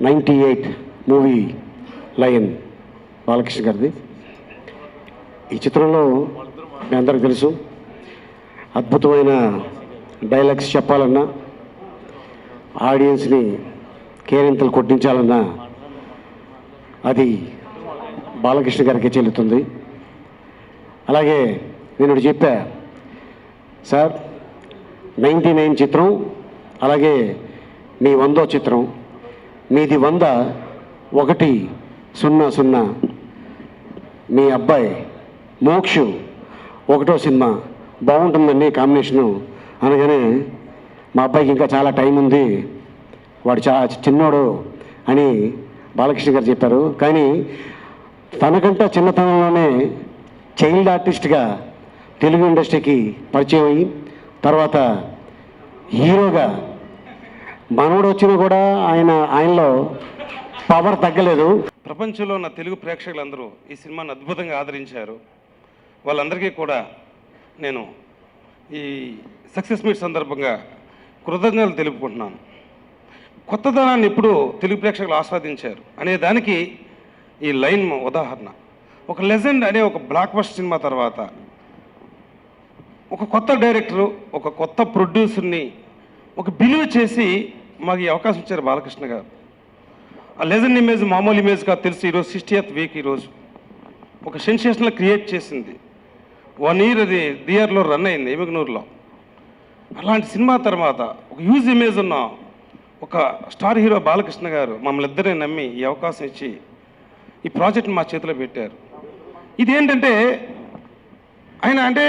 98 movie lion Balakrishna గారిది. ఈ చిత్రంలో మీ అందరికీ తెలుసు, అద్భుతమైన డైలాగ్స్ చెప్పాలన్నా, ఆడియన్స్ని కేరింతలు కొట్టించాలన్నా అది బాలకృష్ణ గారికి చెల్లుతుంది. అలాగే నేను చెప్పా సార్, 99 చిత్రం, అలాగే మీ 100వ చిత్రం, మీది 100 100 మీ అబ్బాయి మోక్షు 1వ సినిమా బాగుంటుందండి కాంబినేషను అనగానే మా అబ్బాయికి ఇంకా చాలా టైం ఉంది, వాడు చాలా చిన్నోడు అని బాలకృష్ణ గారు చెప్పారు. కానీ తనకంటే చిన్నతనంలోనే చైల్డ్ ఆర్టిస్ట్గా తెలుగు ఇండస్ట్రీకి పరిచయం అయ్యి తర్వాత హీరోగా మనోడు వచ్చినా కూడా ఆయనలో పవర్ తగ్గలేదు. ప్రపంచంలో ఉన్న తెలుగు ప్రేక్షకులందరూ ఈ సినిమాను అద్భుతంగా ఆదరించారు. వాళ్ళందరికీ కూడా నేను ఈ సక్సెస్ మీట్ సందర్భంగా కృతజ్ఞతలు తెలుపుకుంటున్నాను. కొత్తదనాన్ని ఎప్పుడు తెలుగు ప్రేక్షకులు ఆస్వాదించారు అనే దానికి ఈ లైన్ ఉదాహరణ. ఒక లెజెండ్ అనే ఒక బ్లాక్ బస్టర్ సినిమా తర్వాత ఒక కొత్త డైరెక్టరు, ఒక కొత్త ప్రొడ్యూసర్ని ఒక బిలీవ్ చేసి మాకు ఈ అవకాశం ఇచ్చారు బాలకృష్ణ గారు. ఆ లెజెండ్ ఇమేజ్ మామూలు ఇమేజ్ కాదు తెలుసు. ఈరోజు 60th వీక్, ఈరోజు ఒక సెన్సేషనల్ క్రియేట్ చేసింది. 1 year అది థియేటర్లో రన్ అయింది ఎమిగనూరులో. అలాంటి సినిమా తర్వాత ఒక హ్యూజ్ ఇమేజ్ ఉన్న ఒక స్టార్ హీరో బాలకృష్ణ గారు మమ్మల్ని ఇద్దరిని నమ్మి ఈ అవకాశం ఇచ్చి ఈ ప్రాజెక్ట్ని మా చేతిలో పెట్టారు. ఇదేంటంటే ఆయన అంటే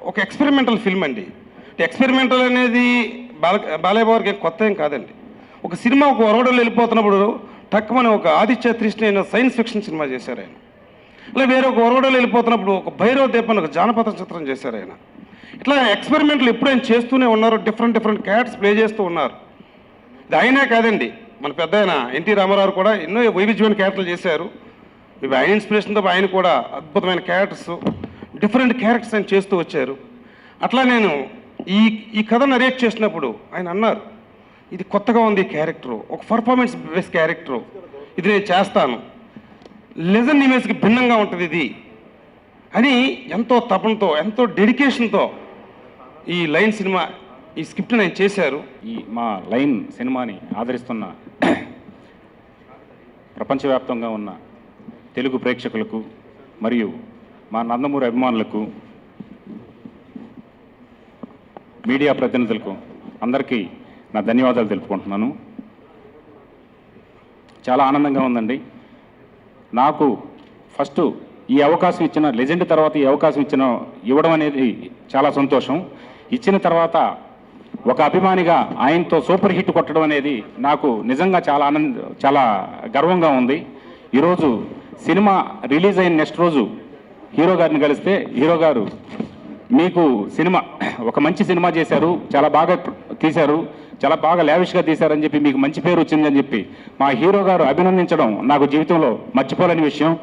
ఒక ఎక్స్పెరిమెంటల్ ఫిల్మ్ అండి. ఎక్స్పెరిమెంటల్ అనేది బాలయ్య గారికి కొత్త ఏం కాదండి. ఒక సినిమా ఒక ఒరవడలో వెళ్ళిపోతున్నప్పుడు టక్కుమని ఒక ఆదిత్య త్రిష్ణ అయిన సైన్స్ ఫిక్షన్ సినిమా చేశారు ఆయన. అలా వేరే ఒక ఒరవడలో వెళ్ళిపోతున్నప్పుడు ఒక భైరవ దీపం ఒక జానపద చిత్రం చేశారు ఆయన. ఇట్లా ఎక్స్పెరిమెంట్లు ఎప్పుడైనా చేస్తూనే ఉన్నారు. డిఫరెంట్ క్యారెక్టర్స్ ప్లే చేస్తూ ఉన్నారు. ఇది అయినా కాదండి, మన పెద్ద ఆయన ఎన్టీ రామారావు కూడా ఎన్నో వైవిధ్యమైన క్యారెక్టర్లు చేశారు. ఇవి ఆయన ఇన్స్పిరేషన్తో ఆయన కూడా అద్భుతమైన క్యారెక్టర్స్, డిఫరెంట్ క్యారెక్టర్స్ ఆయన చేస్తూ వచ్చారు. అట్లా నేను ఈ కథ నరేట్ చేసినప్పుడు ఆయన అన్నారు, ఇది కొత్తగా ఉంది క్యారెక్టరు, ఒక పర్ఫార్మెన్స్ బేస్ క్యారెక్టరు, ఇది నేను చేస్తాను, లెజెండ్ ఇమేజ్కి భిన్నంగా ఉంటుంది ఇది అని ఎంతో తపనతో ఎంతో డెడికేషన్తో ఈ లైన్ సినిమా ఈ స్క్రిప్ట్ని ఆయన చేశారు. ఈ మా లైన్ సినిమాని ఆదరిస్తున్న ప్రపంచవ్యాప్తంగా ఉన్న తెలుగు ప్రేక్షకులకు మరియు మా నందమూరి అభిమానులకు, మీడియా ప్రతినిధులకు అందరికీ నా ధన్యవాదాలు తెలుపుకుంటున్నాను. చాలా ఆనందంగా ఉందండి. నాకు ఫస్ట్ ఈ అవకాశం ఇచ్చిన లెజెండ్ తర్వాత ఈ అవకాశం ఇవ్వడం అనేది చాలా సంతోషం. ఇచ్చిన తర్వాత ఒక అభిమానిగా ఆయనతో సూపర్ హిట్ కొట్టడం అనేది నాకు నిజంగా చాలా గర్వంగా ఉంది. ఈరోజు సినిమా రిలీజ్ అయిన నెక్స్ట్ రోజు హీరో గారిని కలిస్తే, హీరో గారు మీకు సినిమా ఒక మంచి సినిమా చేశారు, చాలా బాగా తీశారు, చాలా బాగా లావిష్గా తీశారని చెప్పి మీకు మంచి పేరు వచ్చిందని చెప్పి మా హీరో గారు అభినందించడం నాకు జీవితంలో మర్చిపోలేని విషయం.